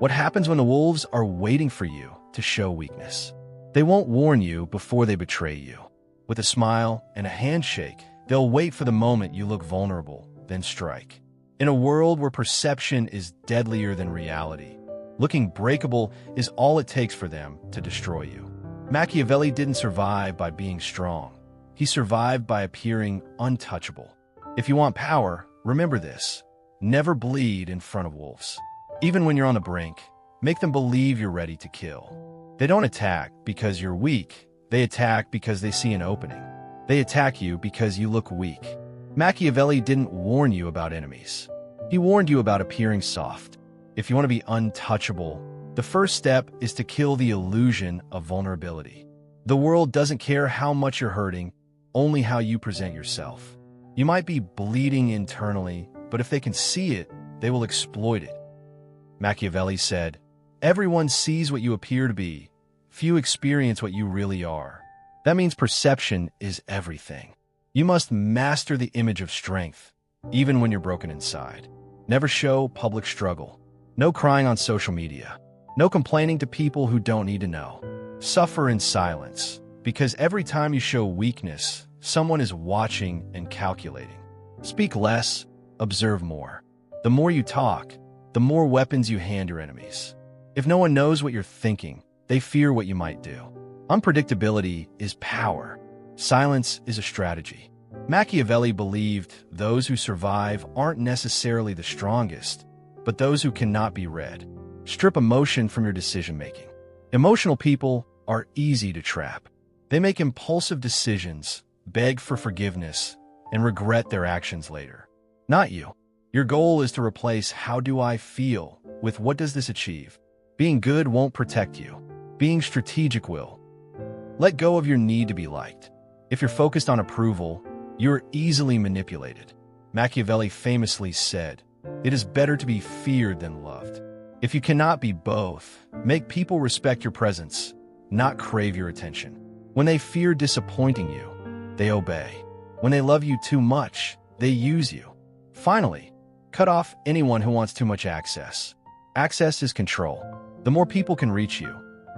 What happens when the wolves are waiting for you to show weakness? They won't warn you before they betray you. With a smile and a handshake, they'll wait for the moment you look vulnerable, then strike. In a world where perception is deadlier than reality, looking breakable is all it takes for them to destroy you. Machiavelli didn't survive by being strong. He survived by appearing untouchable. If you want power, remember this: never bleed in front of wolves. Even when you're on the brink, make them believe you're ready to kill. They don't attack because you're weak. They attack because they see an opening. They attack you because you look weak. Machiavelli didn't warn you about enemies. He warned you about appearing soft. If you want to be untouchable, the first step is to kill the illusion of vulnerability. The world doesn't care how much you're hurting, only how you present yourself. You might be bleeding internally, but if they can see it, they will exploit it. Machiavelli said, "Everyone sees what you appear to be. Few experience what you really are." That means perception is everything. You must master the image of strength, even when you're broken inside. Never show public struggle. No crying on social media. No complaining to people who don't need to know. Suffer in silence, because every time you show weakness, someone is watching and calculating. Speak less, observe more. The more you talk, the more weapons you hand your enemies. If no one knows what you're thinking, they fear what you might do. Unpredictability is power. Silence is a strategy. Machiavelli believed those who survive aren't necessarily the strongest, but those who cannot be read. Strip emotion from your decision-making. Emotional people are easy to trap. They make impulsive decisions, beg for forgiveness, and regret their actions later. Not you. Your goal is to replace "how do I feel" with "what does this achieve?" Being good won't protect you. Being strategic will. Let go of your need to be liked. If you're focused on approval, you're easily manipulated. Machiavelli famously said, "It is better to be feared than loved." If you cannot be both, make people respect your presence, not crave your attention. When they fear disappointing you, they obey. When they love you too much, they use you. Finally, cut off anyone who wants too much access. Access is control. The more people can reach you,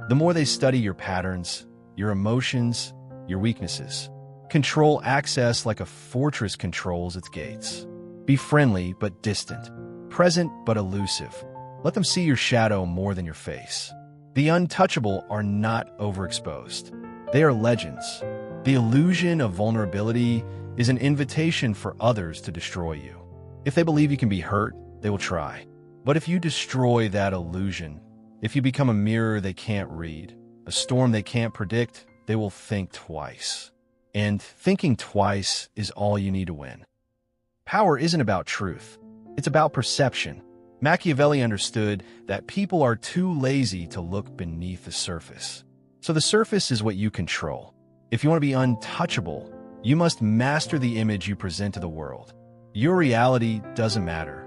the more they study your patterns, your emotions, your weaknesses. Control access like a fortress controls its gates. Be friendly but distant, present but elusive. Let them see your shadow more than your face. The untouchable are not overexposed. They are legends. The illusion of vulnerability is an invitation for others to destroy you. If they believe you can be hurt, they will try. But if you destroy that illusion, if you become a mirror they can't read, a storm they can't predict, they will think twice. And thinking twice is all you need to win. Power isn't about truth. It's about perception. Machiavelli understood that people are too lazy to look beneath the surface. So the surface is what you control. If you want to be untouchable, you must master the image you present to the world. Your reality doesn't matter.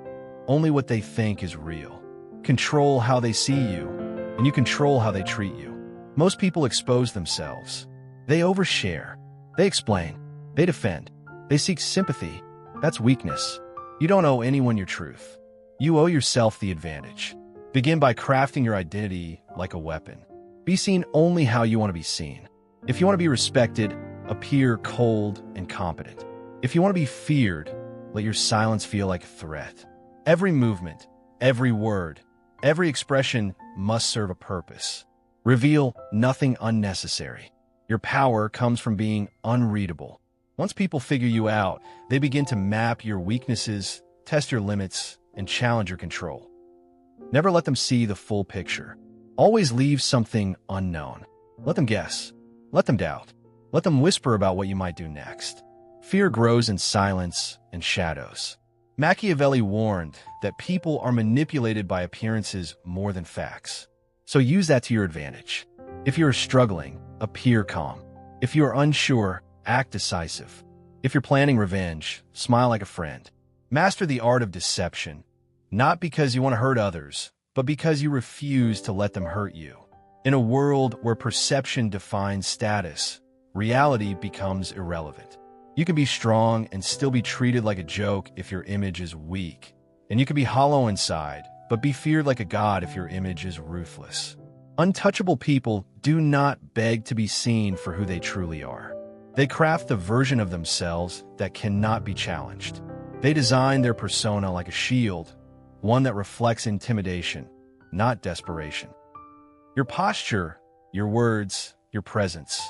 Only what they think is real. Control how they see you, and you control how they treat you. Most people expose themselves. They overshare. They explain. They defend. They seek sympathy. That's weakness. You don't owe anyone your truth. You owe yourself the advantage. Begin by crafting your identity like a weapon. Be seen only how you want to be seen. If you want to be respected, appear cold and competent. If you want to be feared, let your silence feel like a threat. Every movement, every word, every expression must serve a purpose. Reveal nothing unnecessary. Your power comes from being unreadable. Once people figure you out, they begin to map your weaknesses, test your limits, and challenge your control. Never let them see the full picture. Always leave something unknown. Let them guess. Let them doubt. Let them whisper about what you might do next. Fear grows in silence and shadows. Machiavelli warned that people are manipulated by appearances more than facts. So use that to your advantage. If you're struggling, appear calm. If you are unsure, act decisive. If you're planning revenge, smile like a friend. Master the art of deception, not because you want to hurt others, but because you refuse to let them hurt you. In a world where perception defines status, reality becomes irrelevant. You can be strong and still be treated like a joke if your image is weak. And you can be hollow inside, but be feared like a god if your image is ruthless. Untouchable people do not beg to be seen for who they truly are. They craft the version of themselves that cannot be challenged. They design their persona like a shield, one that reflects intimidation, not desperation. Your posture, your words, your presence,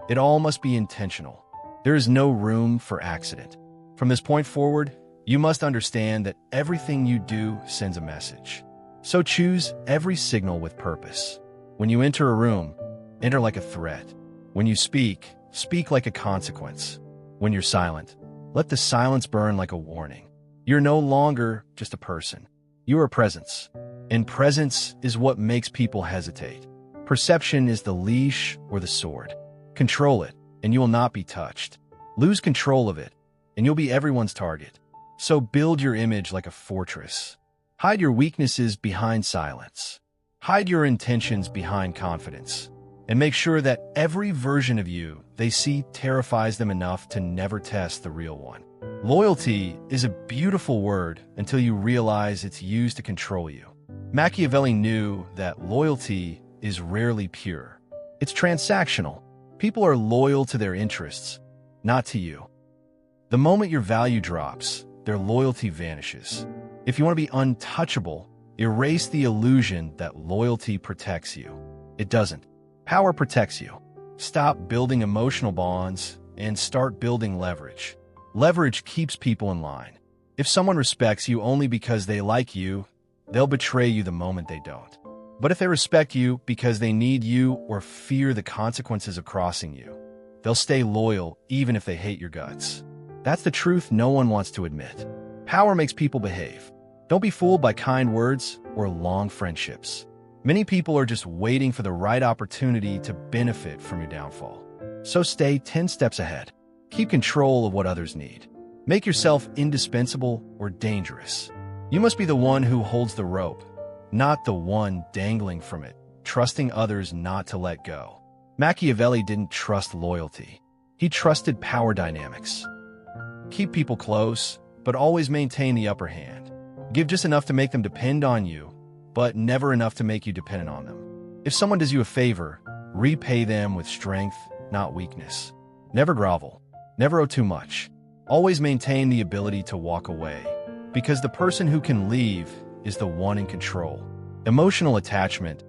it all must be intentional. There is no room for accident. From this point forward, you must understand that everything you do sends a message. So choose every signal with purpose. When you enter a room, enter like a threat. When you speak, speak like a consequence. When you're silent, let the silence burn like a warning. You're no longer just a person. You are a presence. And presence is what makes people hesitate. Perception is the leash or the sword. Control it, and you will not be touched. Lose control of it, and you'll be everyone's target. So build your image like a fortress. Hide your weaknesses behind silence. Hide your intentions behind confidence. And make sure that every version of you they see terrifies them enough to never test the real one. Loyalty is a beautiful word until you realize it's used to control you. Machiavelli knew that loyalty is rarely pure. It's transactional. People are loyal to their interests, not to you. The moment your value drops, their loyalty vanishes. If you want to be untouchable, erase the illusion that loyalty protects you. It doesn't. Power protects you. Stop building emotional bonds and start building leverage. Leverage keeps people in line. If someone respects you only because they like you, they'll betray you the moment they don't. But if they respect you because they need you or fear the consequences of crossing you, they'll stay loyal even if they hate your guts. That's the truth no one wants to admit. Power makes people behave. Don't be fooled by kind words or long friendships. Many people are just waiting for the right opportunity to benefit from your downfall. So stay 10 steps ahead. Keep control of what others need. Make yourself indispensable or dangerous. You must be the one who holds the rope, not the one dangling from it, trusting others not to let go. Machiavelli didn't trust loyalty. He trusted power dynamics. Keep people close, but always maintain the upper hand. Give just enough to make them depend on you, but never enough to make you dependent on them. If someone does you a favor, repay them with strength, not weakness. Never grovel. Never owe too much. Always maintain the ability to walk away, because the person who can leave is the one in control. Emotional attachment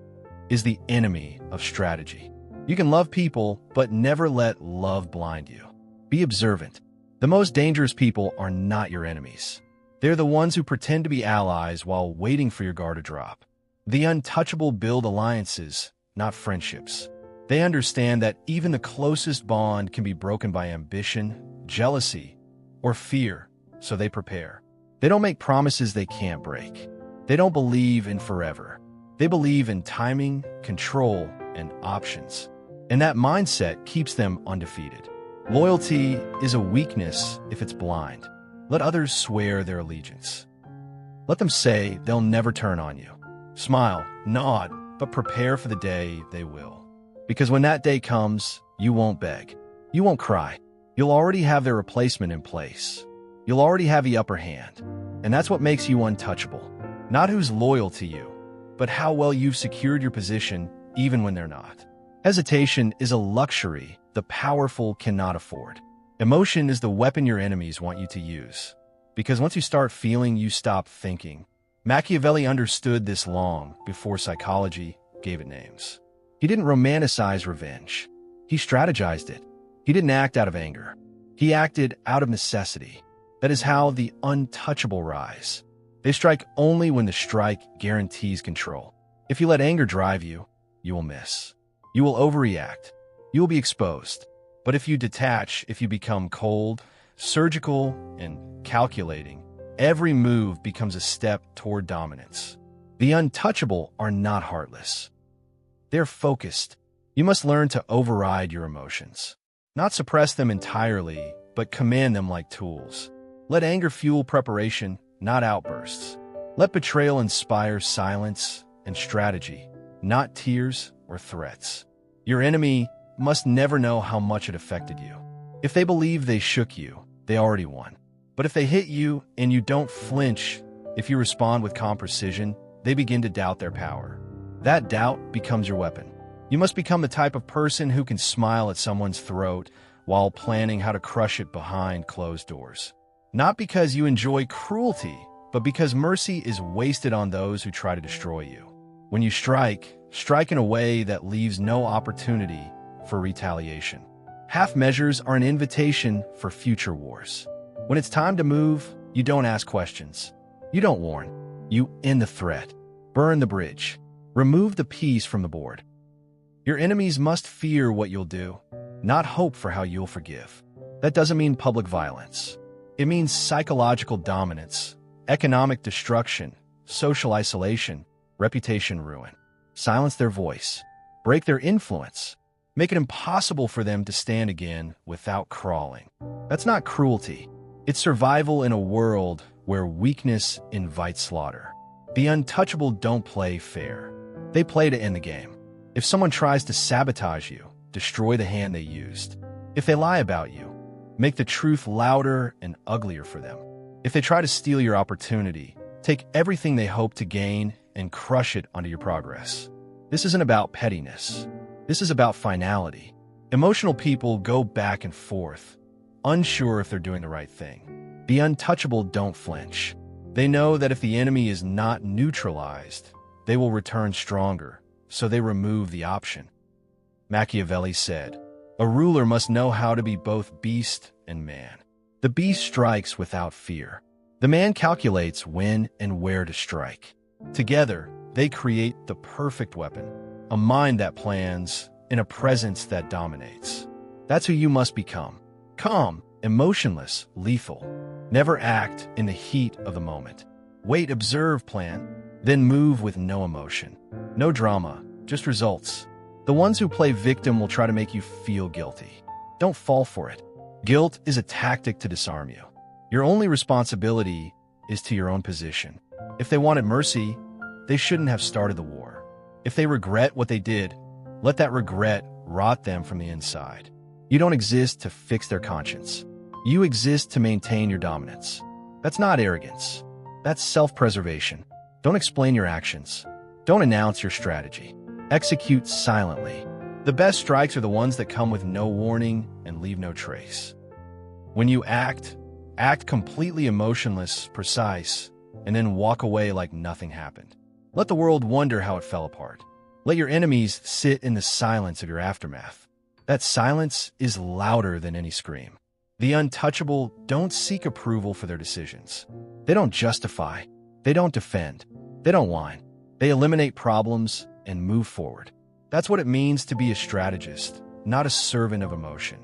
is the enemy of strategy. You can love people, but never let love blind you. Be observant. The most dangerous people are not your enemies. They're the ones who pretend to be allies while waiting for your guard to drop. The untouchable build alliances, not friendships. They understand that even the closest bond can be broken by ambition, jealousy, or fear, so they prepare. They don't make promises they can't break. They don't believe in forever. They believe in timing, control, and options. And that mindset keeps them undefeated. Loyalty is a weakness if it's blind. Let others swear their allegiance. Let them say they'll never turn on you. Smile, nod, but prepare for the day they will. Because when that day comes, you won't beg. You won't cry. You'll already have their replacement in place. You'll already have the upper hand. And that's what makes you untouchable. Not who's loyal to you, but how well you've secured your position even when they're not. Hesitation is a luxury the powerful cannot afford. Emotion is the weapon your enemies want you to use. Because once you start feeling, you stop thinking. Machiavelli understood this long before psychology gave it names. He didn't romanticize revenge. He strategized it. He didn't act out of anger. He acted out of necessity. That is how the untouchable rise. They strike only when the strike guarantees control. If you let anger drive you, you will miss. You will overreact. You will be exposed. But if you detach, if you become cold, surgical, and calculating, every move becomes a step toward dominance. The untouchable are not heartless. They're focused. You must learn to override your emotions. Not suppress them entirely, but command them like tools. Let anger fuel preparation, not outbursts. Let betrayal inspire silence and strategy, not tears or threats. Your enemy must never know how much it affected you. If they believe they shook you, they already won. But if they hit you and you don't flinch, if you respond with calm precision, they begin to doubt their power. That doubt becomes your weapon. You must become the type of person who can smile at someone's throat while planning how to crush it behind closed doors. Not because you enjoy cruelty, but because mercy is wasted on those who try to destroy you. When you strike in a way that leaves no opportunity for retaliation. Half measures are an invitation for future wars. When it's time to move, you don't ask questions. You don't warn. You end the threat. Burn the bridge. Remove the piece from the board. Your enemies must fear what you'll do, not hope for how you'll forgive. That doesn't mean public violence. It means psychological dominance, economic destruction, social isolation, reputation ruin. Silence their voice. Break their influence. Make it impossible for them to stand again without crawling. That's not cruelty. It's survival in a world where weakness invites slaughter. The untouchable don't play fair. They play to end the game. If someone tries to sabotage you, destroy the hand they used. If they lie about you, make the truth louder and uglier for them. If they try to steal your opportunity, take everything they hope to gain and crush it under your progress. This isn't about pettiness. This is about finality. Emotional people go back and forth, unsure if they're doing the right thing. The untouchable don't flinch. They know that if the enemy is not neutralized, they will return stronger, so they remove the option. Machiavelli said, "A ruler must know how to be both beast and man." The beast strikes without fear. The man calculates when and where to strike. Together, they create the perfect weapon, a mind that plans and a presence that dominates. That's who you must become. Calm, emotionless, lethal. Never act in the heat of the moment. Wait, observe, plan, then move with no emotion. No drama, just results. The ones who play victim will try to make you feel guilty. Don't fall for it. Guilt is a tactic to disarm you. Your only responsibility is to your own position. If they wanted mercy, they shouldn't have started the war. If they regret what they did, let that regret rot them from the inside. You don't exist to fix their conscience. You exist to maintain your dominance. That's not arrogance. That's self-preservation. Don't explain your actions. Don't announce your strategy. Execute silently. The best strikes are the ones that come with no warning and leave no trace. When you act completely emotionless, precise, and then walk away like nothing happened. Let the world wonder how it fell apart. Let your enemies sit in the silence of your aftermath. That silence is louder than any scream. The untouchable don't seek approval for their decisions. They don't justify. They don't defend. They don't whine. They eliminate problems and move forward. That's what it means to be a strategist, not a servant of emotion.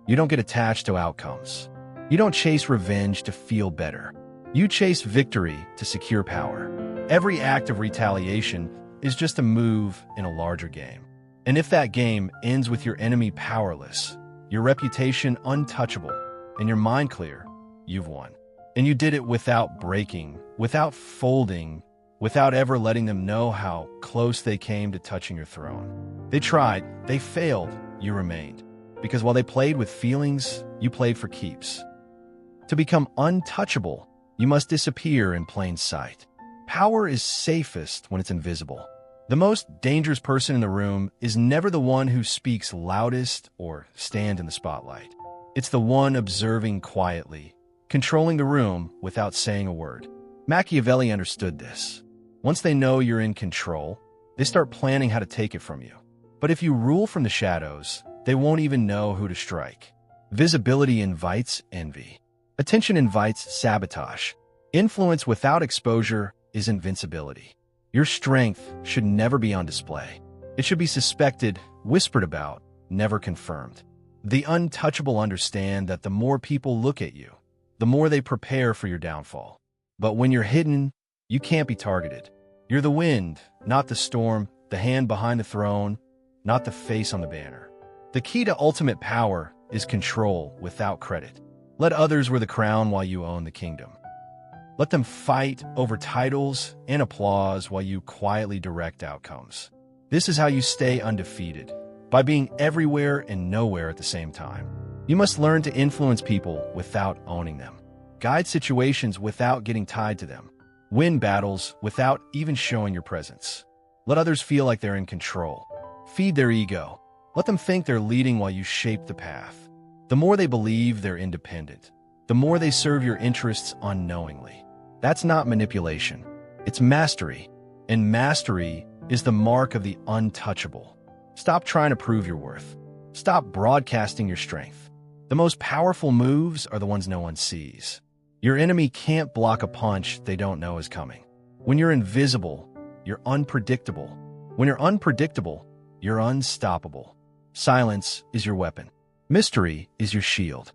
You don't get attached to outcomes. You don't chase revenge to feel better. You chase victory to secure power. Every act of retaliation is just a move in a larger game. And if that game ends with your enemy powerless, your reputation untouchable, and your mind clear, you've won. And you did it without breaking, without folding, without ever letting them know how close they came to touching your throne. They tried, they failed, you remained. Because while they played with feelings, you played for keeps. To become untouchable, you must disappear in plain sight. Power is safest when it's invisible. The most dangerous person in the room is never the one who speaks loudest or stands in the spotlight. It's the one observing quietly, controlling the room without saying a word. Machiavelli understood this. Once they know you're in control, they start planning how to take it from you. But if you rule from the shadows, they won't even know who to strike. Visibility invites envy. Attention invites sabotage. Influence without exposure is invincibility. Your strength should never be on display. It should be suspected, whispered about, never confirmed. The untouchable understand that the more people look at you, the more they prepare for your downfall. But when you're hidden, you can't be targeted. You're the wind, not the storm, the hand behind the throne, not the face on the banner. The key to ultimate power is control without credit. Let others wear the crown while you own the kingdom. Let them fight over titles and applause while you quietly direct outcomes. This is how you stay undefeated, by being everywhere and nowhere at the same time. You must learn to influence people without owning them. Guide situations without getting tied to them. Win battles without even showing your presence. Let others feel like they're in control. Feed their ego. Let them think they're leading while you shape the path. The more they believe they're independent, the more they serve your interests unknowingly. That's not manipulation. It's mastery. And mastery is the mark of the untouchable. Stop trying to prove your worth. Stop broadcasting your strength. The most powerful moves are the ones no one sees. Your enemy can't block a punch they don't know is coming. When you're invisible, you're unpredictable. When you're unpredictable, you're unstoppable. Silence is your weapon. Mystery is your shield.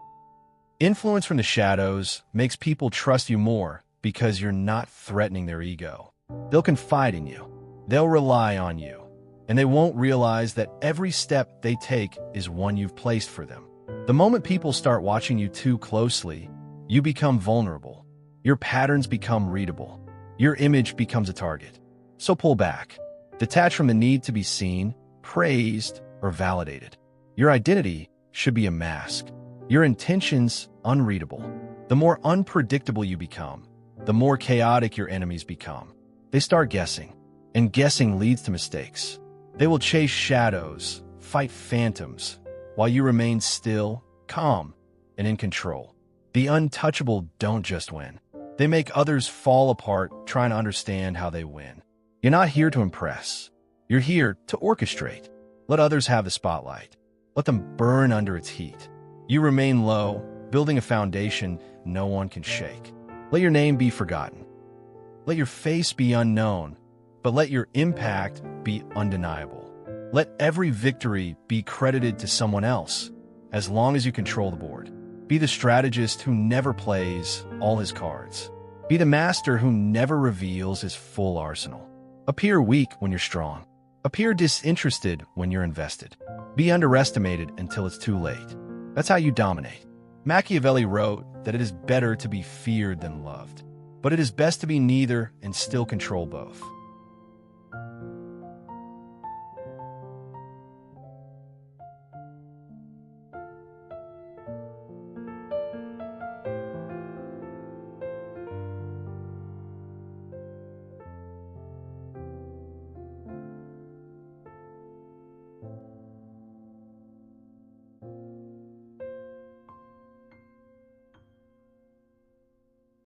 Influence from the shadows makes people trust you more because you're not threatening their ego. They'll confide in you. They'll rely on you. And they won't realize that every step they take is one you've placed for them. The moment people start watching you too closely, you become vulnerable. Your patterns become readable. Your image becomes a target. So pull back. Detach from the need to be seen, praised, or validated. Your identity should be a mask. Your intentions unreadable. The more unpredictable you become, the more chaotic your enemies become. They start guessing, and guessing leads to mistakes. They will chase shadows, fight phantoms, while you remain still, calm, and in control. The untouchable don't just win. They make others fall apart trying to understand how they win. You're not here to impress. You're here to orchestrate. Let others have the spotlight. Let them burn under its heat. You remain low, building a foundation no one can shake. Let your name be forgotten. Let your face be unknown, but let your impact be undeniable. Let every victory be credited to someone else, as long as you control the board. Be the strategist who never plays all his cards. Be the master who never reveals his full arsenal. Appear weak when you're strong. Appear disinterested when you're invested. Be underestimated until it's too late. That's how you dominate. Machiavelli wrote that it is better to be feared than loved, but it is best to be neither and still control both.